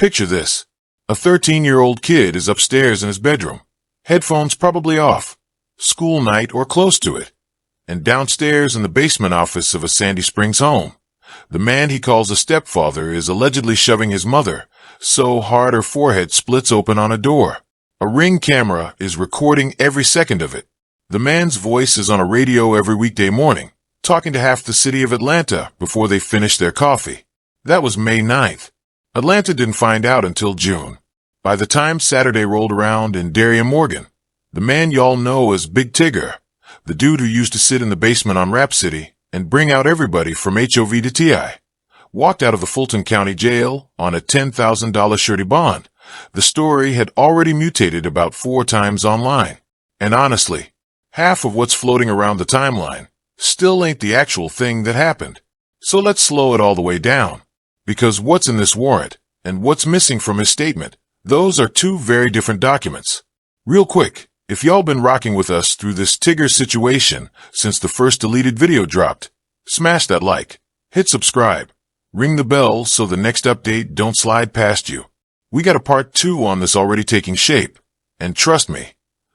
Picture this. A 13-year-old kid is upstairs in his bedroom, headphones probably off, school night or close to it. And downstairs in the basement office of a Sandy Springs home, the man he calls a stepfather is allegedly shoving his mother so hard her forehead splits open on a door. A Ring camera is recording every second of it. The man's voice is on a radio every weekday morning, talking to half the city of Atlanta before they finish their coffee. That was May 9th. Atlanta didn't find out until June. By the time Saturday rolled around and Darian Morgan, the man y'all know as Big Tigger, the dude who used to sit in the basement on Rap City and bring out everybody from HOV to TI, walked out of the Fulton County Jail on a $10,000 surety bond, the story had already mutated about 4 times online. And honestly, half of what's floating around the timeline still ain't the actual thing that happened. So let's slow it all the way down. Because what's in this warrant and what's missing from his statement, those are 2 very different documents. Real quick, if y'all been rocking with us through this Tigger situation since the first deleted video dropped, smash that like, hit subscribe, ring the bell so the next update don't slide past you. We got a part 2 on this already taking shape, and trust me,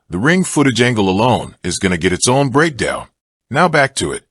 the Ring footage angle alone is gonna get its own breakdown. Now back to it.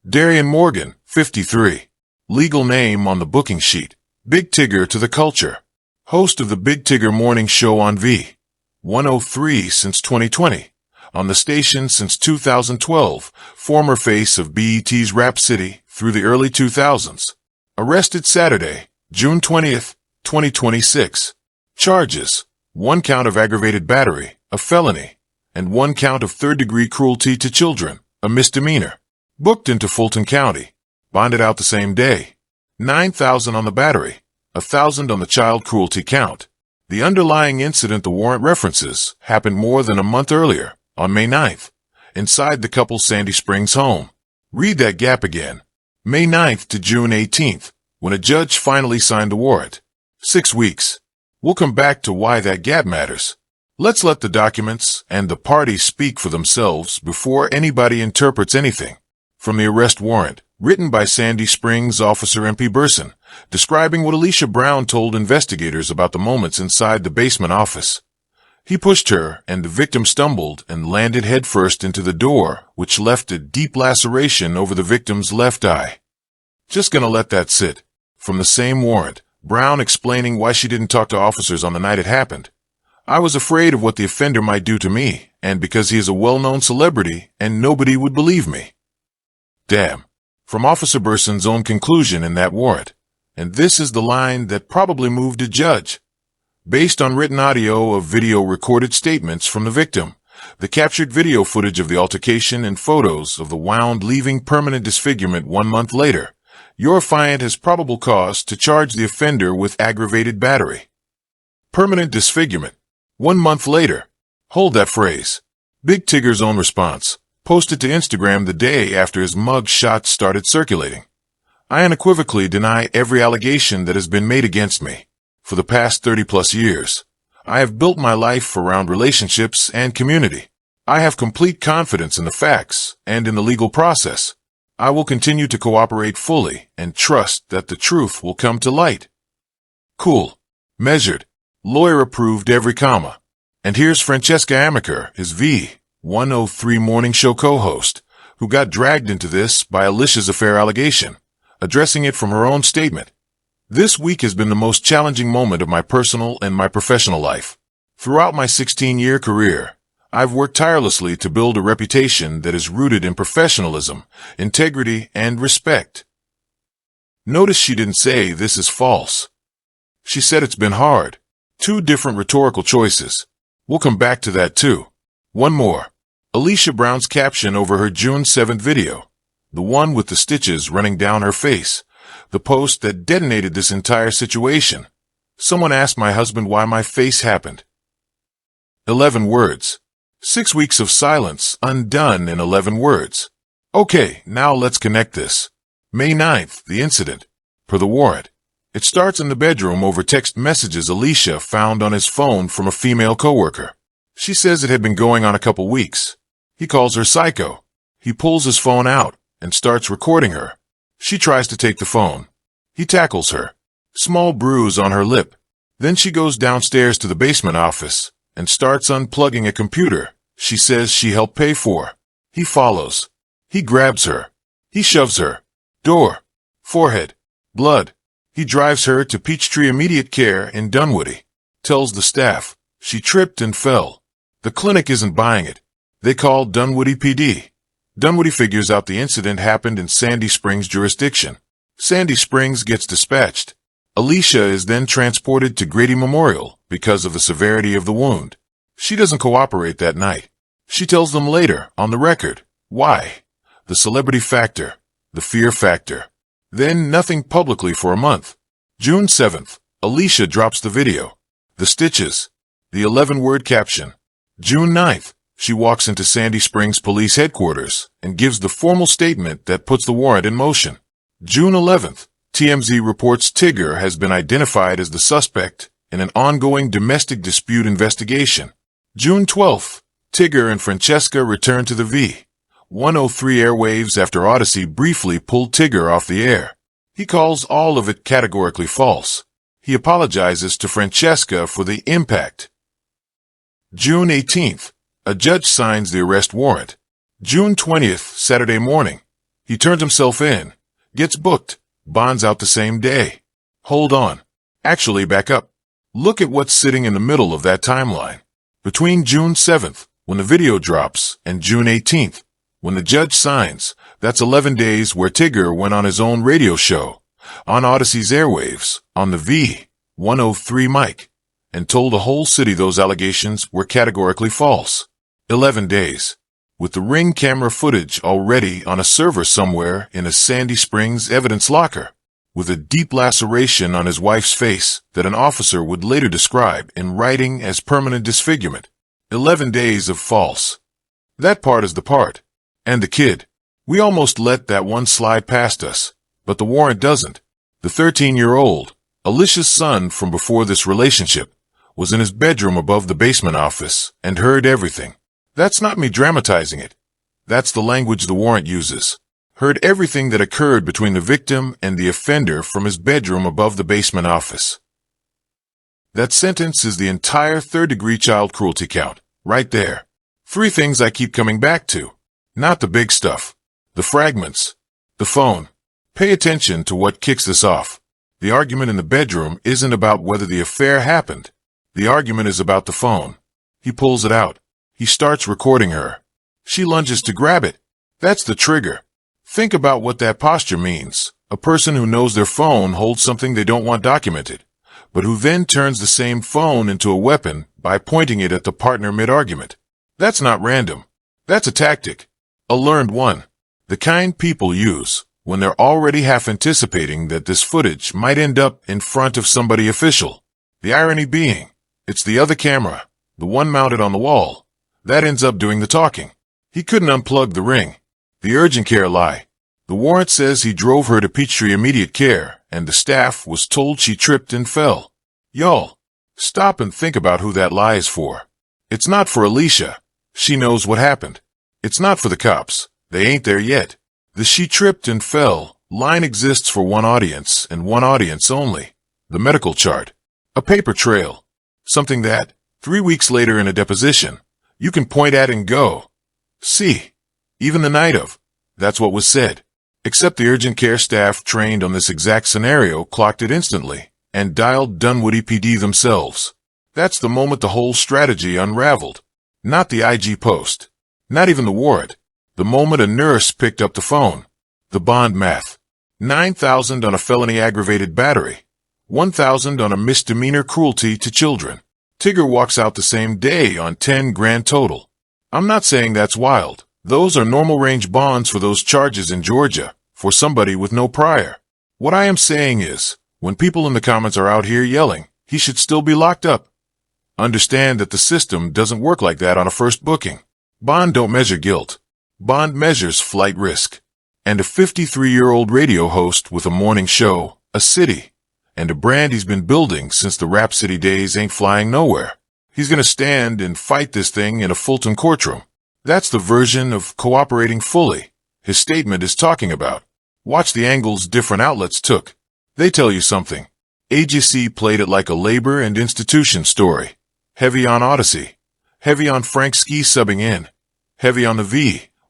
Darian Morgan, 53. Legal name on the booking sheet, Big Tigger to the culture. Host of the Big Tigger morning show on V103 since 2020. On the station since 2012, former face of BET's Rap City through the early 2000s. Arrested Saturday, June 20th, 2026. Charges: 1 count of aggravated battery, a felony, and 1 count of third-degree cruelty to children, a misdemeanor. Booked into Fulton County. Bonded out the same day. $9,000 on the battery, $1,000 on the child cruelty count. The underlying incident the warrant references happened more than a month earlier, on May 9th, inside the couple's Sandy Springs home. Read that gap again. May 9th to June 18th, when a judge finally signed the warrant. 6 weeks. We'll come back to why that gap matters. Let's let the documents and the parties speak for themselves before anybody interprets anything. From the arrest warrant, written by Sandy Springs officer MP Burson, describing what Alicia Brown told investigators about the moments inside the basement office. He pushed her, and the victim stumbled and landed headfirst into the door, which left a deep laceration over the victim's left eye. Just gonna let that sit. From the same warrant, Brown explaining why she didn't talk to officers on the night it happened. I was afraid of what the offender might do to me, and because he is a well-known celebrity, and nobody would believe me. Damn. From Officer Burson's own conclusion in that warrant. And this is the line that probably moved a judge. Based on written audio of video recorded statements from the victim, the captured video footage of the altercation and photos of the wound leaving permanent disfigurement 1 month later, your affiant has probable cause to charge the offender with aggravated battery. Permanent disfigurement. 1 month later. Hold that phrase. Big Tigger's own response. Posted to Instagram the day after his mug shot started circulating. I unequivocally deny every allegation that has been made against me. For the past 30+ years, I have built my life around relationships and community. I have complete confidence in the facts and in the legal process. I will continue to cooperate fully and trust that the truth will come to light. Cool. Measured. Lawyer approved every comma. And here's Francesca Amiker, his V103 morning show co-host, who got dragged into this by Alicia's affair allegation, addressing it from her own statement. This week has been the most challenging moment of my personal and my professional life. Throughout my 16-year career, I've worked tirelessly to build a reputation that is rooted in professionalism, integrity, and respect. Notice she didn't say this is false. She said it's been hard. 2 different rhetorical choices. We'll come back to that too. One more. Alicia Brown's caption over her June 7th video. The one with the stitches running down her face. The post that detonated this entire situation. Someone asked my husband why my face happened. 11 words. 6 weeks of silence undone in 11 words. Okay, now let's connect this. May 9th, the incident. Per the warrant. It starts in the bedroom over text messages Alicia found on his phone from a female coworker. She says it had been going on a couple weeks. He calls her psycho. He pulls his phone out and starts recording her. She tries to take the phone. He tackles her. Small bruise on her lip. Then she goes downstairs to the basement office and starts unplugging a computer she says she helped pay for. He follows. He grabs her. He shoves her. Door. Forehead. Blood. He drives her to Peachtree Immediate Care in Dunwoody. Tells the staff she tripped and fell. The clinic isn't buying it. They call Dunwoody PD. Dunwoody figures out the incident happened in Sandy Springs jurisdiction. Sandy Springs gets dispatched. Alicia is then transported to Grady Memorial because of the severity of the wound. She doesn't cooperate that night. She tells them later, on the record, why. The celebrity factor. The fear factor. Then nothing publicly for a month. June 7th, Alicia drops the video. The stitches. The 11-word caption. June 9th, she walks into Sandy Springs Police Headquarters and gives the formal statement that puts the warrant in motion. June 11th, TMZ reports Tigger has been identified as the suspect in an ongoing domestic dispute investigation. June 12th, Tigger and Francesca return to the V103 airwaves after Audacy briefly pulled Tigger off the air. He calls all of it categorically false. He apologizes to Francesca for the impact. June 18th, a judge signs the arrest warrant. June 20th, Saturday morning, he turns himself in, gets booked, bonds out the same day. Hold on. Actually, back up. Look at what's sitting in the middle of that timeline. Between June 7th, when the video drops, and June 18th, when the judge signs, that's 11 days where Tigger went on his own radio show, on Audacy's airwaves, on the V103 mic, and told the whole city those allegations were categorically false. 11 days. With the Ring camera footage already on a server somewhere in a Sandy Springs evidence locker, with a deep laceration on his wife's face that an officer would later describe in writing as permanent disfigurement. 11 days of false. That part is the part. And the kid. We almost let that one slide past us, but the warrant doesn't. The 13-year-old, Alicia's son from before this relationship, was in his bedroom above the basement office and heard everything. That's not me dramatizing it. That's the language the warrant uses. Heard everything that occurred between the victim and the offender from his bedroom above the basement office. That sentence is the entire third-degree child cruelty count, right there. 3 things I keep coming back to. Not the big stuff. The fragments. The phone. Pay attention to what kicks this off. The argument in the bedroom isn't about whether the affair happened. The argument is about the phone. He pulls it out. He starts recording her. She lunges to grab it. That's the trigger. Think about what that posture means. A person who knows their phone holds something they don't want documented, but who then turns the same phone into a weapon by pointing it at the partner mid-argument. That's not random. That's a tactic. A learned one. The kind people use when they're already half anticipating that this footage might end up in front of somebody official. The irony being, it's the other camera, the one mounted on the wall, that ends up doing the talking. He couldn't unplug the Ring. The urgent care lie. The warrant says he drove her to Peachtree Immediate Care, and the staff was told she tripped and fell. Y'all, stop and think about who that lie is for. It's not for Alicia. She knows what happened. It's not for the cops. They ain't there yet. The she tripped and fell line exists for one audience and one audience only. The medical chart. A paper trail. Something that, 3 weeks later in a deposition, you can point at and go, see. Even the night of. That's what was said. Except the urgent care staff trained on this exact scenario clocked it instantly and dialed Dunwoody PD themselves. That's the moment the whole strategy unraveled. Not the IG post. Not even the warrant. The moment a nurse picked up the phone. The bond math. $9,000 on a felony aggravated battery. $1,000 on a misdemeanor cruelty to children. Tigger walks out the same day on 10 grand total. I'm not saying that's wild. Those are normal range bonds for those charges in Georgia, for somebody with no prior. What I am saying is, when people in the comments are out here yelling, he should still be locked up. Understand that the system doesn't work like that on a first booking. Bond don't measure guilt. Bond measures flight risk. And a 53-year-old radio host with a morning show, a city, and a brand he's been building since the Rap City days ain't flying nowhere. He's gonna stand and fight this thing in a Fulton courtroom. That's the version of cooperating fully his statement is talking about. Watch the angles different outlets took. They tell you something. Audacy played it like a labor and institution story. Heavy on Audacy. Heavy on Frank Ski subbing in. Heavy on the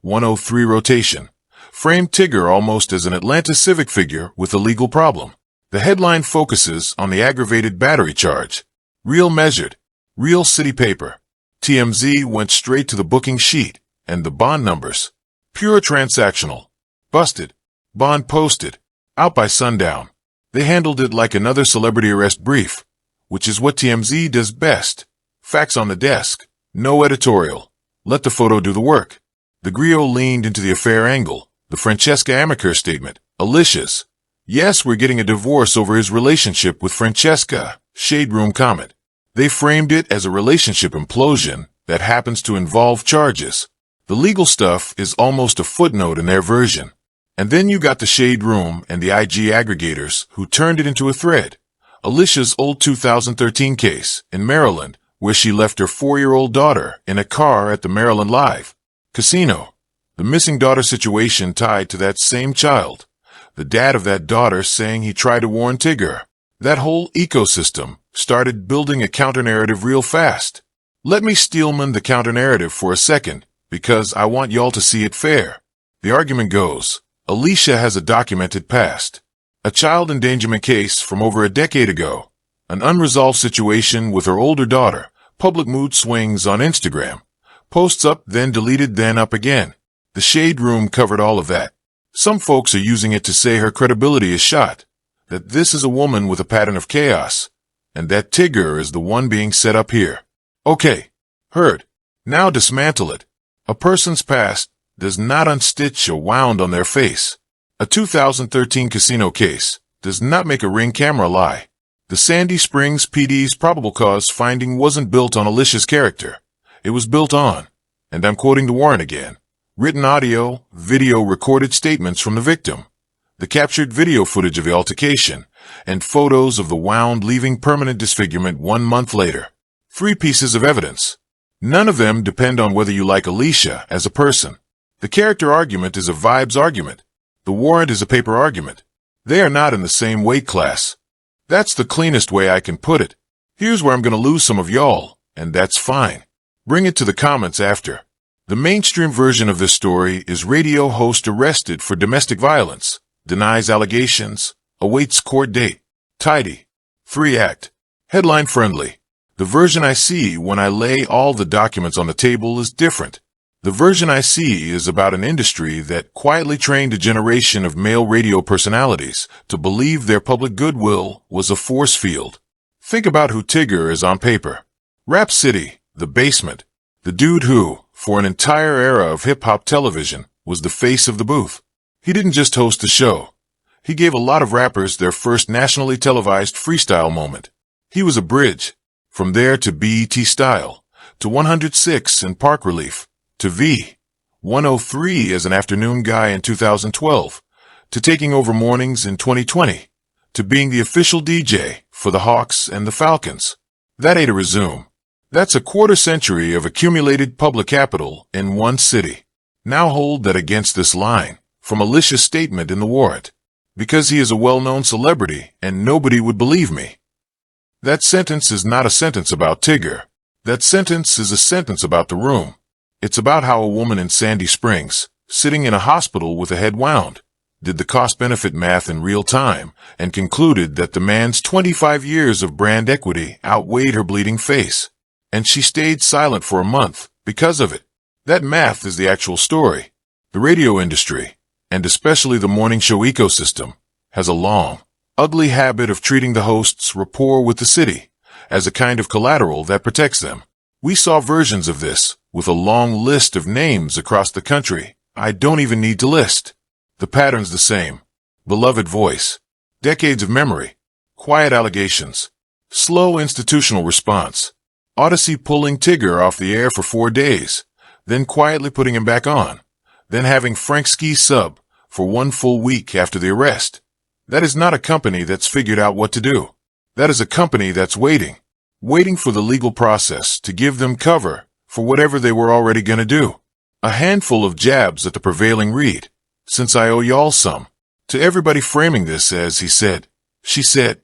V103 rotation. Framed Tigger almost as an Atlanta civic figure with a legal problem. The headline focuses on the aggravated battery charge. Real measured. Real city paper. TMZ went straight to the booking sheet and the bond numbers. Pure transactional. Busted. Bond posted. Out by sundown. They handled it like another celebrity arrest brief, which is what TMZ does best. Facts on the desk. No editorial. Let the photo do the work. The griot leaned into the affair angle. The Francesca Amiker statement. Alicia's. Yes, we're getting a divorce over his relationship with Francesca. Shade room comment. They framed it as a relationship implosion that happens to involve charges. The legal stuff is almost a footnote in their version. And then you got the shade room and the IG aggregators who turned it into a thread. Alicia's old 2013 case in Maryland, where she left her 4-year-old daughter in a car at the Maryland Live Casino. The missing daughter situation tied to that same child. The dad of that daughter saying he tried to warn Tigger. That whole ecosystem started building a counter-narrative real fast. Let me steelman the counter-narrative for a second, because I want y'all to see it fair. The argument goes, Alicia has a documented past. A child endangerment case from over a decade ago. An unresolved situation with her older daughter. Public mood swings on Instagram. Posts up, then deleted, then up again. The shade room covered all of that. Some folks are using it to say her credibility is shot. That this is a woman with a pattern of chaos. And that Tigger is the one being set up here. Okay. Heard. Now dismantle it. A person's past does not unstitch a wound on their face. A 2013 casino case does not make a Ring camera lie. The Sandy Springs PD's probable cause finding wasn't built on Alicia's character. It was built on, and I'm quoting the warrant again, written audio, video recorded statements from the victim, the captured video footage of the altercation, and photos of the wound leaving permanent disfigurement 1 month later. 3 pieces of evidence. None of them depend on whether you like Alicia as a person. The character argument is a vibes argument. The warrant is a paper argument. They are not in the same weight class. That's the cleanest way I can put it. Here's where I'm going to lose some of y'all, and that's fine. Bring it to the comments after. The mainstream version of this story is radio host arrested for domestic violence, denies allegations, awaits court date. Tidy. 3-act. Headline friendly. The version I see when I lay all the documents on the table is different. The version I see is about an industry that quietly trained a generation of male radio personalities to believe their public goodwill was a force field. Think about who Tigger is on paper. Rap City, the basement, the dude who, for an entire era of hip-hop television, was the face of the booth. He didn't just host the show. He gave a lot of rappers their first nationally televised freestyle moment. He was a bridge. From there to BET Style, to 106 and Park Relief, to V103 as an afternoon guy in 2012, to taking over mornings in 2020, to being the official DJ for the Hawks and the Falcons. That ain't a resume. That's a quarter century of accumulated public capital in one city. Now hold that against this line, from Alicia's statement in the warrant. Because he is a well-known celebrity and nobody would believe me. That sentence is not a sentence about Tigger. That sentence is a sentence about the room. It's about how a woman in Sandy Springs, sitting in a hospital with a head wound, did the cost-benefit math in real time and concluded that the man's 25 years of brand equity outweighed her bleeding face. And she stayed silent for a month because of it. That math is the actual story. The radio industry, and especially the morning show ecosystem, has a long, ugly habit of treating the host's rapport with the city as a kind of collateral that protects them. We saw versions of this with a long list of names across the country. I don't even need to list. The pattern's the same. Beloved voice. Decades of memory. Quiet allegations. Slow institutional response. Audacy pulling Tigger off the air for 4 days, then quietly putting him back on, then having Frank Ski sub for 1 full week after the arrest. That is not a company that's figured out what to do. That is a company that's waiting for the legal process to give them cover for whatever they were already going to do. A handful of jabs at the prevailing read, since I owe y'all some. To everybody framing this as he said, she said,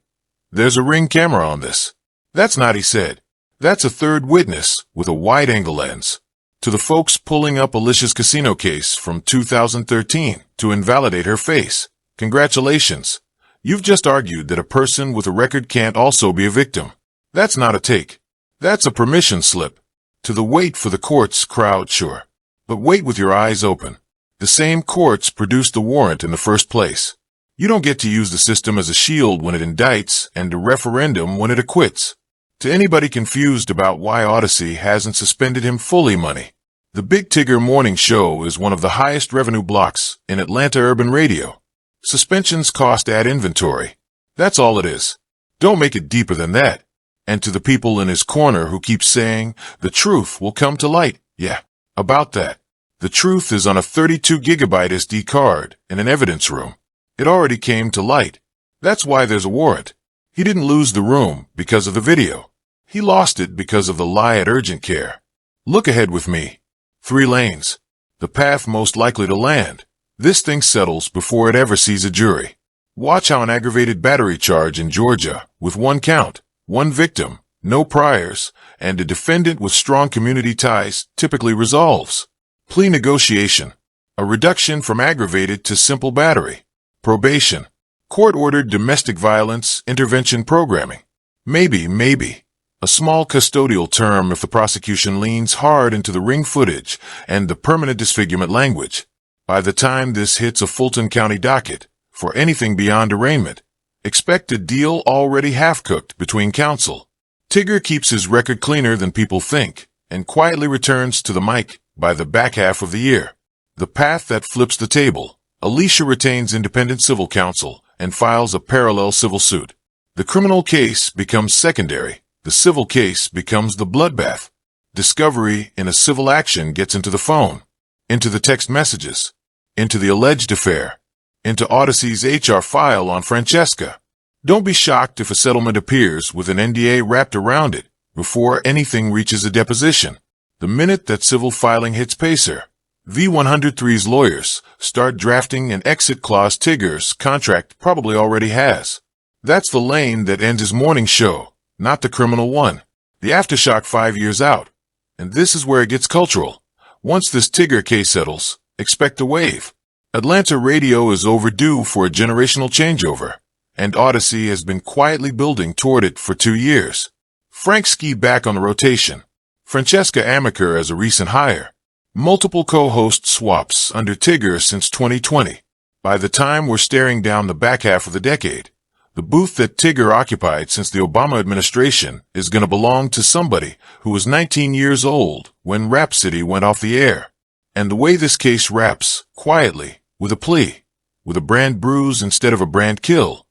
There's a Ring camera on this. That's not, he said. That's a third witness with a wide-angle lens. To the folks pulling up Alicia's casino case from 2013 to invalidate her face, congratulations. You've just argued that a person with a record can't also be a victim. That's not a take. That's a permission slip. To the wait for the courts crowd, sure. But wait with your eyes open. The same courts produced the warrant in the first place. You don't get to use the system as a shield when it indicts and a referendum when it acquits. To anybody confused about why Audacy hasn't suspended him fully money, the Big Tigger morning show is one of the highest revenue blocks in Atlanta urban radio. Suspensions cost ad inventory. That's all it is. Don't make it deeper than that. And to the people in his corner who keep saying, the truth will come to light. Yeah, about that. The truth is on a 32 gigabyte SD card in an evidence room. It already came to light. That's why there's a warrant. He didn't lose the room because of the video. He lost it because of the lie at urgent care. Look ahead with me. 3 lanes. The path most likely to land. This thing settles before it ever sees a jury. Watch how an aggravated battery charge in Georgia, with 1 count, 1 victim, no priors, and a defendant with strong community ties typically resolves. Plea negotiation. A reduction from aggravated to simple battery. Probation. Court-ordered domestic violence intervention programming. Maybe. A small custodial term if the prosecution leans hard into the Ring footage and the permanent disfigurement language. By the time this hits a Fulton County docket, for anything beyond arraignment, expect a deal already half-cooked between counsel. Tigger keeps his record cleaner than people think and quietly returns to the mic by the back half of the year. The path that flips the table. Alicia retains independent civil counsel and files a parallel civil suit. The criminal case becomes secondary. The civil case becomes the bloodbath. Discovery in a civil action gets into the phone, into the text messages, into the alleged affair, into Audacy's HR file on Francesca. Don't be shocked if a settlement appears with an NDA wrapped around it before anything reaches a deposition. The minute that civil filing hits Pacer, V103's lawyers start drafting an exit clause. Tigger's contract probably already has. That's the lane that ends his morning show, not the criminal one. The aftershock 5 years out. And this is where it gets cultural. Once this Tigger case settles, expect a wave. Atlanta radio is overdue for a generational changeover, and Audacy has been quietly building toward it for 2 years. Frank Ski back on the rotation. Francesca Amiker as a recent hire. Multiple co-host swaps under Tigger since 2020. By the time we're staring down the back half of the decade, the booth that Tigger occupied since the Obama administration is going to belong to somebody who was 19 years old when Rap City went off the air. And the way this case wraps, quietly, with a plea, with a brand bruise instead of a brand kill,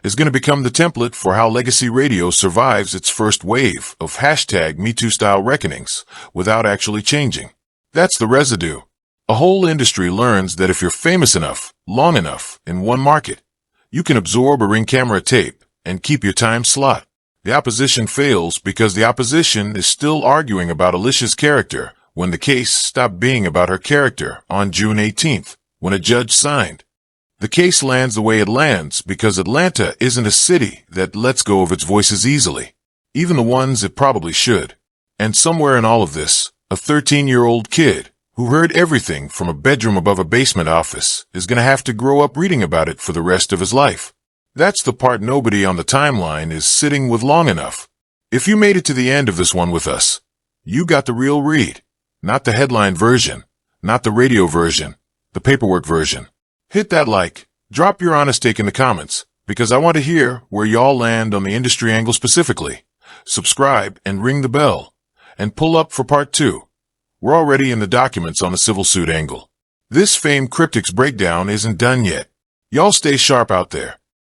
is going to become the template for how legacy radio survives its first wave of #MeToo-style reckonings without actually changing. That's the residue. A whole industry learns that if you're famous enough, long enough, in one market, you can absorb a Ring camera tape and keep your time slot. The opposition fails because the opposition is still arguing about Alicia's character when the case stopped being about her character on June 18th, when a judge signed. The case lands the way it lands because Atlanta isn't a city that lets go of its voices easily, even the ones it probably should. And somewhere in all of this, a 13-year-old kid who heard everything from a bedroom above a basement office is going to have to grow up reading about it for the rest of his life. That's the part nobody on the timeline is sitting with long enough. If you made it to the end of this one with us, you got the real read, not the headline version, not the radio version, the paperwork version. Hit that like, drop your honest take in the comments, because I want to hear where y'all land on the industry angle specifically. Subscribe and ring the bell. And pull up for part 2. We're already in the documents on the civil suit angle. This famed Cryptix breakdown isn't done yet. Y'all stay sharp out there.